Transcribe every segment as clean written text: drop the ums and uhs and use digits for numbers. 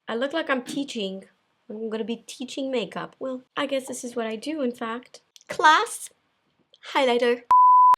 I look like I'm teaching. I'm gonna be teaching makeup. Well, I guess this is what I do, in fact. Class highlighter.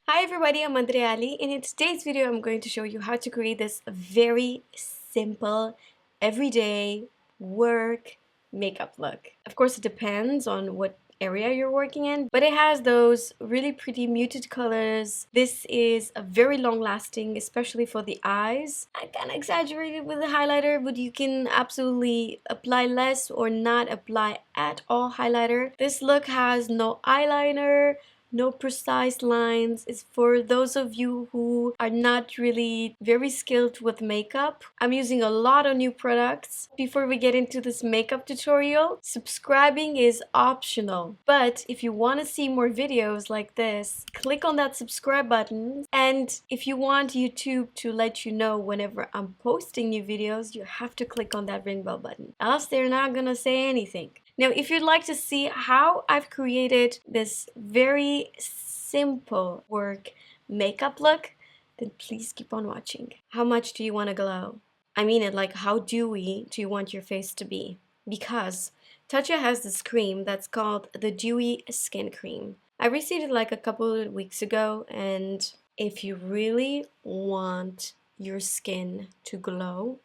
Hi everybody, I'm Andreea, and in today's video I'm going to show you how to create this very simple, everyday work makeup look. Of course, it depends on what area you're working in, but it has those really pretty muted colors. This is a very long lasting, especially for the eyes. I kind of exaggerated with the highlighter, but you can absolutely apply less or not apply at all highlighter. This look has no eyeliner, no precise lines. It's for those of you who are not really very skilled with makeup. I'm using a lot of new products. Before we get into this makeup tutorial, subscribing is optional. But if you want to see more videos like this, click on that subscribe button. And if you want YouTube to let you know whenever I'm posting new videos, you have to click on that ring bell button. Else they're not gonna say anything. Now, if you'd like to see how I've created this very simple work makeup look, then please keep on watching. How much do you want to glow? I mean it, like, how dewy do you want your face to be? Because Tatcha has this cream that's called the Dewy Skin Cream. I received it like a couple of weeks ago, and if you really want your skin to glow,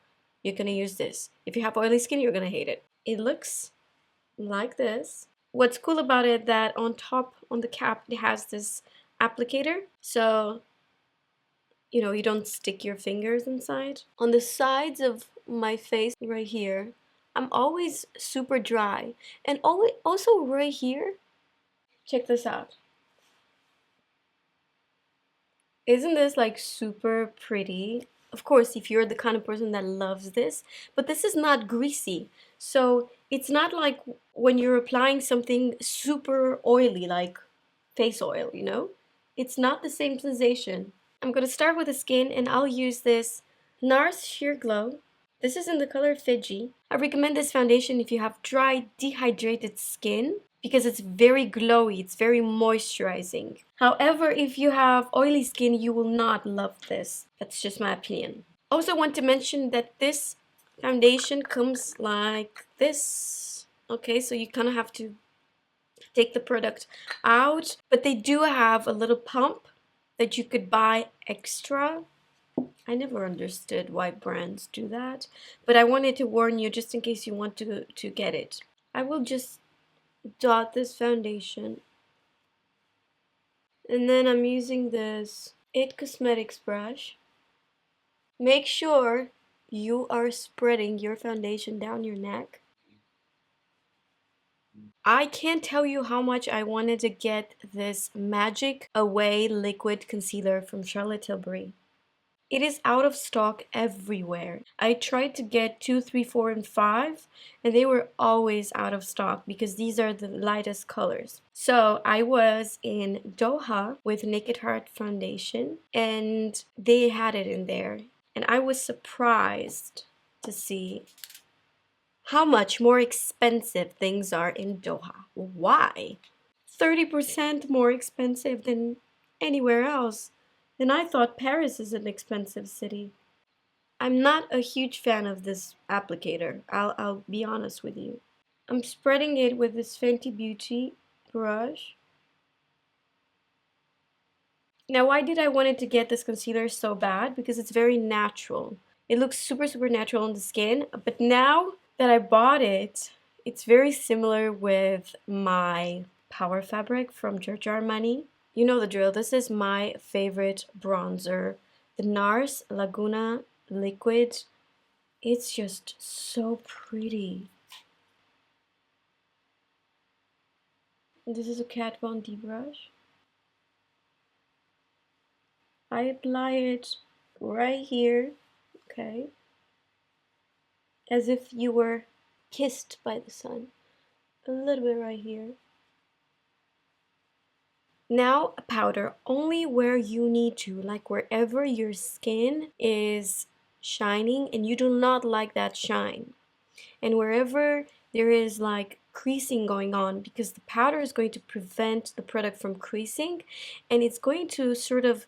you're gonna use this. If you have oily skin, you're gonna hate it. It looks like this. What's cool about it that on top, on the cap, it has this applicator, so you don't stick your fingers inside. On the sides of my face right here, I'm always super dry, and always also right here, check this out. Isn't this like super pretty? Of course, if you're the kind of person that loves this, but this is not greasy. So it's not like when you're applying something super oily, like face oil, you know? It's not the same sensation. I'm gonna start with the skin, and I'll use this Nars Sheer Glow. This is in the color Fiji. I recommend this foundation if you have dry, dehydrated skin because it's very glowy, it's very moisturizing. However, if you have oily skin, you will not love this. That's just my opinion. Also want to mention that this foundation comes like this. Okay, so you kind of have to take the product out, but they do have a little pump that you could buy extra. I never understood why brands do that, but I wanted to warn you just in case you want to get it. I will just dot this foundation, and then I'm using this It Cosmetics brush. Make sure you are spreading your foundation down your neck. I can't tell you how much I wanted to get this Magic Away liquid concealer from Charlotte Tilbury. It is out of stock everywhere. I tried to get 2, 3, 4, and 5, and they were always out of stock because these are the lightest colors. So I was in Doha with Naked Heart Foundation, and they had it in there. And I was surprised to see how much more expensive things are in Doha. Why? 30% more expensive than anywhere else. And I thought Paris is an expensive city. I'm not a huge fan of this applicator. I'll be honest with you. I'm spreading it with this Fenty Beauty brush. Now, why did I wanted to get this concealer so bad? Because it's very natural. It looks super, super natural on the skin. But now that I bought it, it's very similar with my Power Fabric from Giorgio Armani. You know the drill. This is my favorite bronzer. The Nars Laguna Liquid. It's just so pretty. This is a Kat Von D brush. I apply it right here, okay, as if you were kissed by the sun. A little bit right here. Now a powder only where you need to, like wherever your skin is shining and you do not like that shine, and wherever there is like creasing going on, because the powder is going to prevent the product from creasing, and it's going to sort of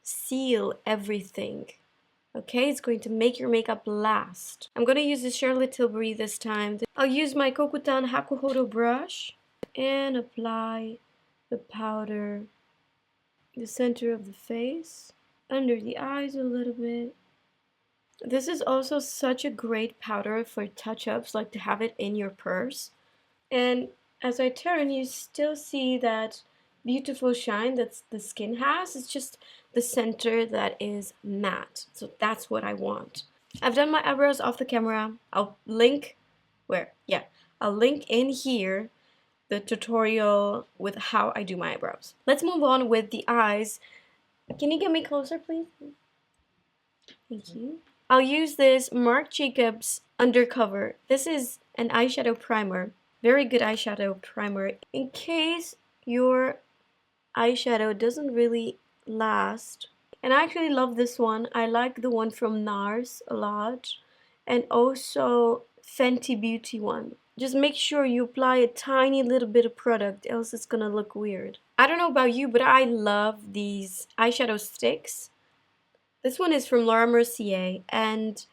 seal everything. Okay, it's going to make your makeup last. I'm going to use the Charlotte Tilbury this time. I'll use my Kokutan Hakuhodo brush and apply the powder the center of the face, under the eyes a little bit. This is also such a great powder for touch-ups, like to have it in your purse. And as I turn, you still see that beautiful shine that the skin has. It's just the center that is matte. So that's what I want. I've done my eyebrows off the camera. I'll link where? Yeah, I'll link in here the tutorial with how I do my eyebrows. Let's move on with the eyes. Can you get me closer, please? Thank you. I'll use this Marc Jacobs Undercover. This is an eyeshadow primer. Very good eyeshadow primer. In case your eyeshadow doesn't really last. And I actually love this one. I like the one from Nars a lot. And also Fenty Beauty one. Just make sure you apply a tiny little bit of product, else it's gonna look weird. I don't know about you, but I love these eyeshadow sticks. This one is from Laura Mercier, and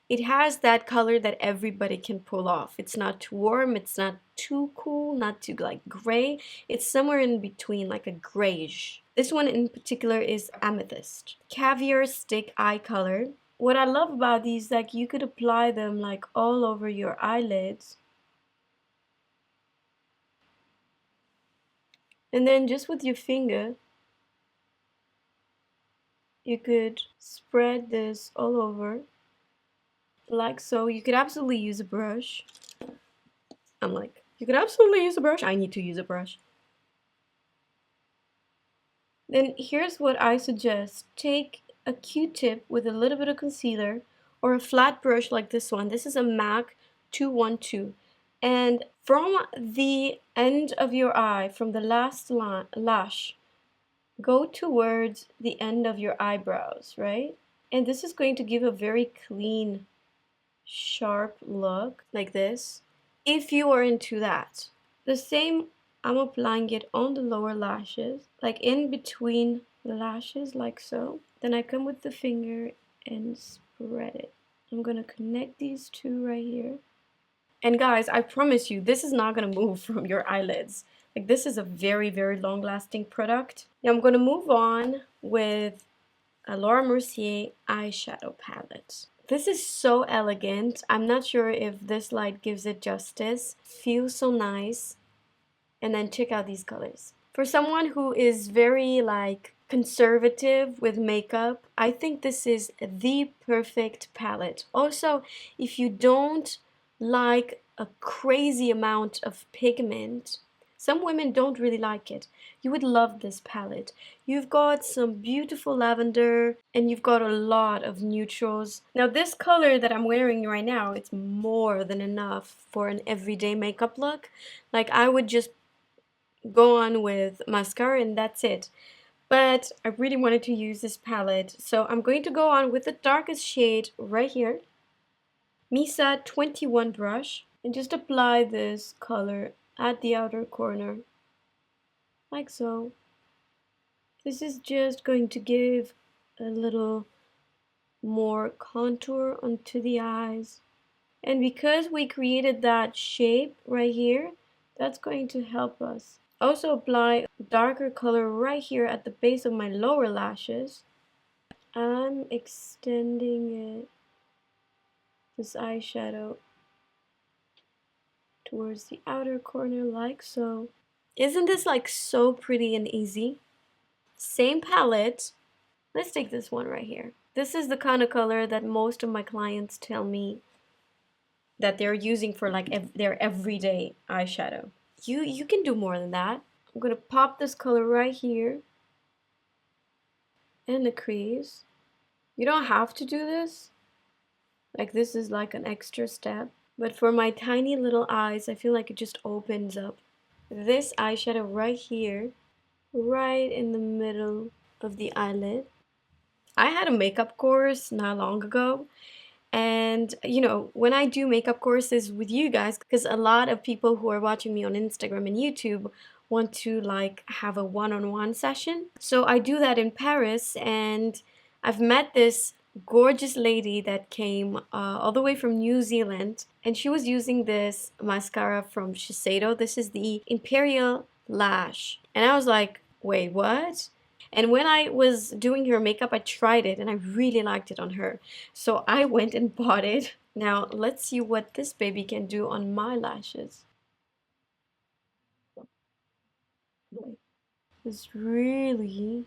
it has that color that everybody can pull off. It's not too warm, it's not too cool, not too like gray. It's somewhere in between, like a grayish. This one in particular is Amethyst. Caviar Stick Eye Color. What I love about these, like you could apply them like all over your eyelids. And then just with your finger, you could spread this all over, like so. You could absolutely use a brush. I'm like, you could absolutely use a brush. I need to use a brush. Then here's what I suggest. Take a Q-tip with a little bit of concealer or a flat brush like this one. This is a MAC 212. And from the end of your eye, from the last lash, go towards the end of your eyebrows, right? And this is going to give a very clean, sharp look like this, if you are into that. The same, I'm applying it on the lower lashes, like in between the lashes, like so. Then I come with the finger and spread it. I'm gonna connect these two right here. And guys, I promise you, this is not gonna move from your eyelids. Like this is a very, very long lasting product. Now I'm gonna move on with a Laura Mercier eyeshadow palette. This is so elegant. I'm not sure if this light gives it justice. Feels so nice. And then check out these colors. For someone who is very like conservative with makeup, I think this is the perfect palette. Also, if you don't like a crazy amount of pigment, some women don't really like it, you would love this palette. You've got some beautiful lavender and you've got a lot of neutrals. Now this color that I'm wearing right now, it's more than enough for an everyday makeup look. Like I would just go on with mascara and that's it. But I really wanted to use this palette, so I'm going to go on with the darkest shade right here, Misa 21 brush, and just apply this color at the outer corner, like so. This is just going to give a little more contour onto the eyes. And because we created that shape right here, that's going to help us. Also apply darker color right here at the base of my lower lashes. I'm extending it, this eyeshadow, towards the outer corner like so. Isn't this like so pretty and easy? Same palette. Let's take this one right here. This is the kind of color that most of my clients tell me that they're using for like their everyday eyeshadow. You can do more than that. I'm gonna pop this color right here in the crease. You don't have to do this. Like this is like an extra step. But for my tiny little eyes, I feel like it just opens up. This eyeshadow right here, right in the middle of the eyelid. I had a makeup course not long ago. And you know, when I do makeup courses with you guys, because a lot of people who are watching me on Instagram and YouTube want to like have a one-on-one session. So I do that in Paris, and I've met this gorgeous lady that came all the way from New Zealand, and she was using this mascara from Shiseido. This is the Imperial Lash, and I was like, wait, what? And when I was doing her makeup, I tried it and I really liked it on her, so I went and bought it. Now let's see what this baby can do on my lashes. This really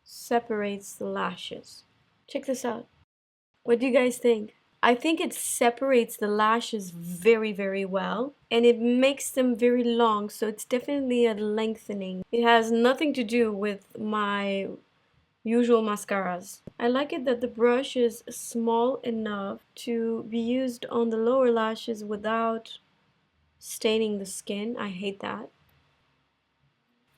separates the lashes. Check this out. What do you guys think? I think it separates the lashes very, very well, and it makes them very long, so it's definitely a lengthening. It has nothing to do with my usual mascaras. I like it that the brush is small enough to be used on the lower lashes without staining the skin. I hate that.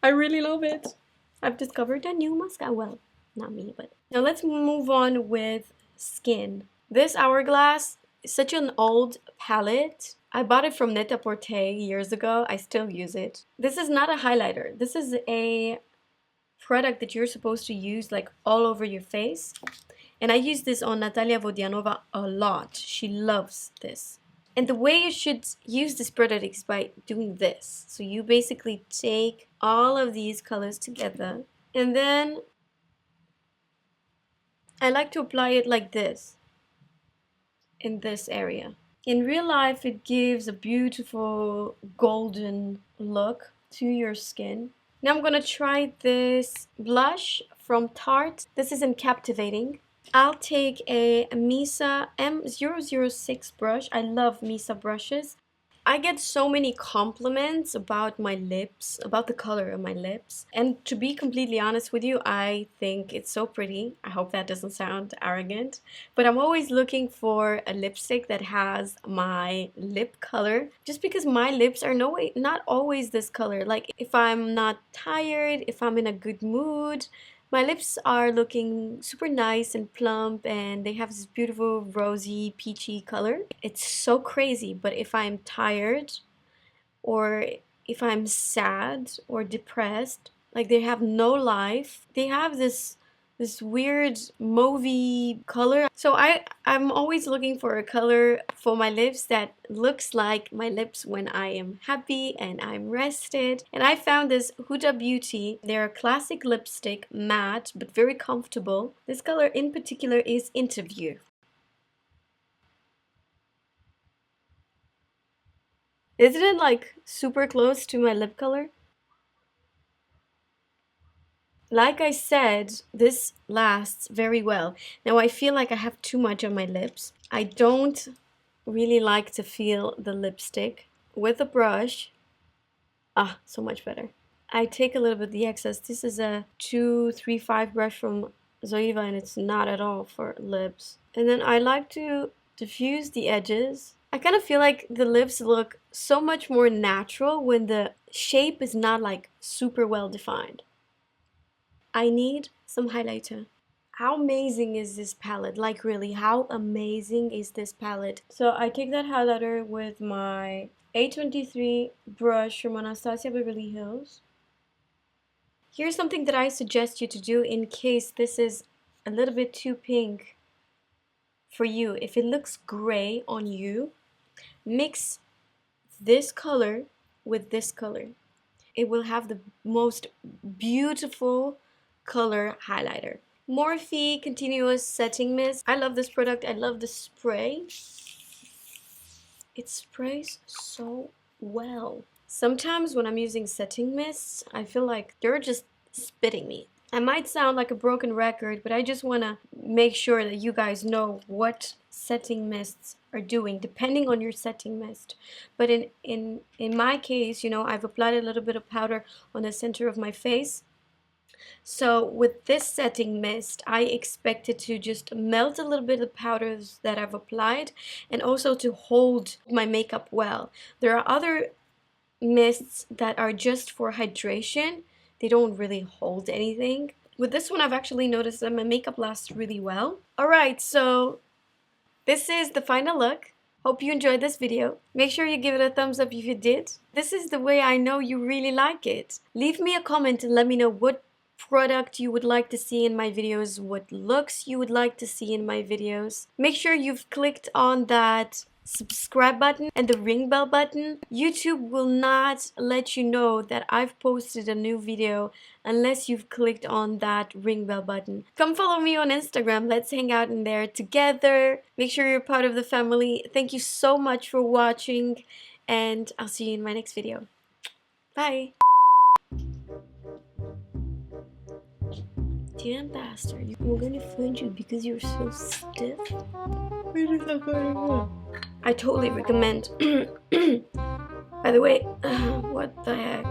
I really love it. I've discovered a new mascara. Well, not me, but now let's move on with skin. This Hourglass is such an old palette. I bought it from Net-a-Porter years ago. I still use it. This is not a highlighter. This is a product that you're supposed to use like all over your face. And I use this on Natalia Vodianova a lot. She loves this. And the way you should use this product is by doing this. So you basically take all of these colors together, and then I like to apply it like this in this area. In real life, it gives a beautiful golden look to your skin. Now I'm gonna try this blush from Tarte. This is in Captivating. I'll take a Misa M006 brush. I love Misa brushes. I get so many compliments about my lips, about the color of my lips. And to be completely honest with you, I think it's so pretty. I hope that doesn't sound arrogant. But I'm always looking for a lipstick that has my lip color. Just because my lips are not always this color. Like if I'm not tired, if I'm in a good mood, my lips are looking super nice and plump, and they have this beautiful rosy peachy color. It's so crazy, but if I'm tired or if I'm sad or depressed, like they have no life, they have this weird mauvey color. So I'm always looking for a color for my lips that looks like my lips when I am happy and I'm rested. And I found this Huda Beauty. They're a classic lipstick, matte but very comfortable. This color in particular is Interview. Isn't it like super close to my lip color? Like I said, this lasts very well. Now I feel like I have too much on my lips. I don't really like to feel the lipstick. With a brush, so much better. I take a little bit of the excess. This is a 235 brush from Zoeva, and it's not at all for lips. And then I like to diffuse the edges. I kind of feel like the lips look so much more natural when the shape is not like super well defined. I need some highlighter. How amazing is this palette? Like really, how amazing is this palette? So I take that highlighter with my A23 brush from Anastasia Beverly Hills. Here's something that I suggest you to do in case this is a little bit too pink for you. If it looks gray on you, mix this color with this color. It will have the most beautiful color highlighter. Morphe Continuous Setting Mist. I love this product. I love the spray. It sprays so well. Sometimes when I'm using setting mists, I feel like they're just spitting me. I might sound like a broken record, but I just want to make sure that you guys know what setting mists are doing depending on your setting mist. But in my case, you know, I've applied a little bit of powder on the center of my face. So with this setting mist, I expect it to just melt a little bit of powders that I've applied, and also to hold my makeup well. There are other mists that are just for hydration. They don't really hold anything. With this one, I've actually noticed that my makeup lasts really well. Alright, so this is the final look. Hope you enjoyed this video. Make sure you give it a thumbs up if you did. This is the way I know you really like it. Leave me a comment and let me know what product you would like to see in my videos, what looks you would like to see in my videos. Make sure you've clicked on that subscribe button and the ring bell button. YouTube will not let you know that I've posted a new video unless you've clicked on that ring bell button. Come follow me on Instagram. Let's hang out in there together. Make sure you're part of the family. Thank you so much for watching, and I'll see you in my next video. Bye. Damn bastard. I'm gonna find you because you're so stiff. I totally recommend. By the way, what the heck?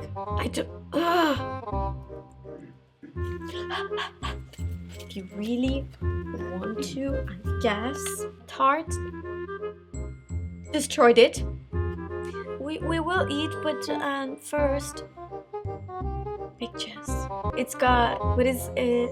If you really want to, I guess, Tarte destroyed it. We will eat, but first, pictures. It's got, what is it?